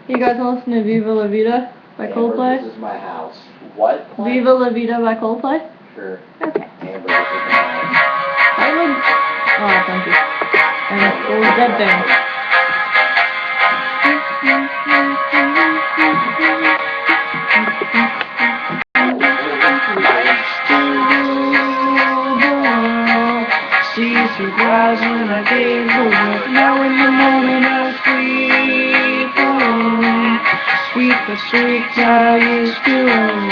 You guys want to listen to Viva La Vida by Coldplay? This is my house. What? Viva La Vida by Coldplay? Sure. Okay. Amber, this is my house. I would... Oh, thank you. And it was Dead Thing. See surprise when I gave the word. Now in the morning I sleep alone. Sweet the streets I used to own.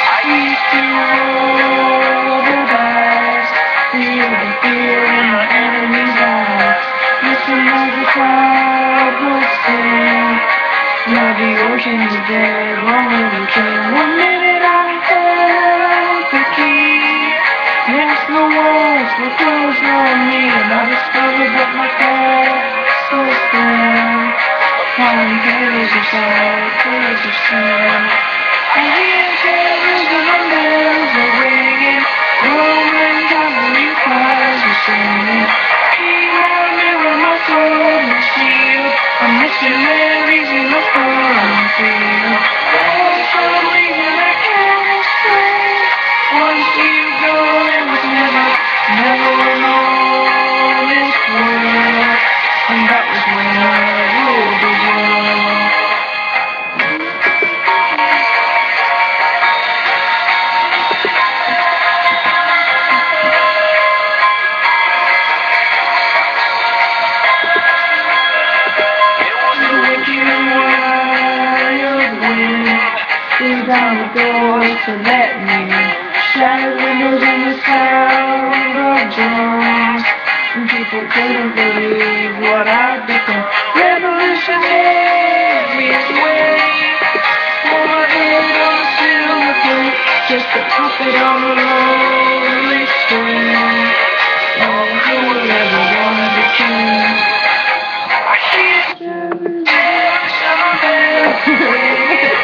I used to roll the dice, feel the fear in my enemy's eyes. Listen as the crowd was sing. Now the ocean is dead, long overturned. 1 minute I held the key. Next the walls were closed on me, and I discovered that my castle was down. Calling pillars of salt, pillars of sand. I hear Jerusalem bells are ringing, Roman cavalry choirs are singing. Be my mirror, my sword, my shield, a missionaries in the foreign field. For some reason I can't explain. Once you go, there was never a moment world, and that was when I ruled the world. Down the doors to let me in. Shattered windows and the sound of drums. And people couldn't believe what I'd become. Revolution gave me its way. For my head on a silver plate, just a puppet on a lonely string. Oh, who would ever want to change? I hear Jerusalem bells ring.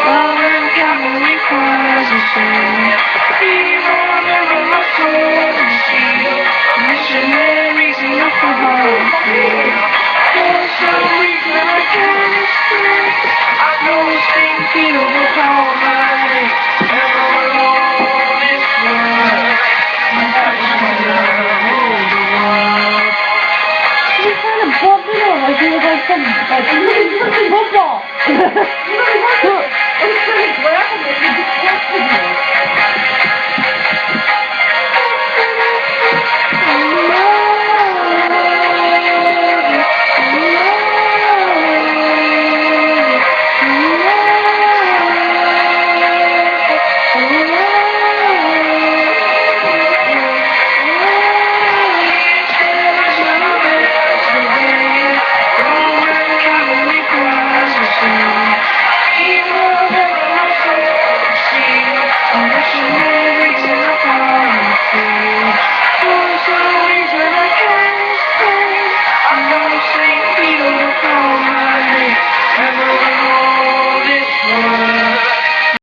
Roman cavalry choirs are singing. Be my mirror, my sword and shield, missionaries in the foreign field. For some reason I can't explain. I know St. Peter will call my name. Never alone this world, and that was when I ruled the world. You kind of bumped it over like you was like some, like, football. It's pretty graphic.